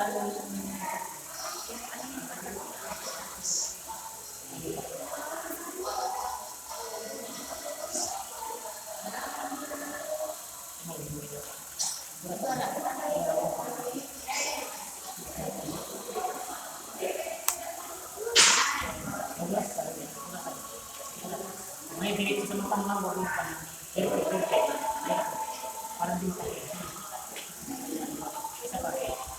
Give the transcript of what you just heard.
May diretso sa mata mga wag mo pa na. Pero parang di mo kaya. Isa pa.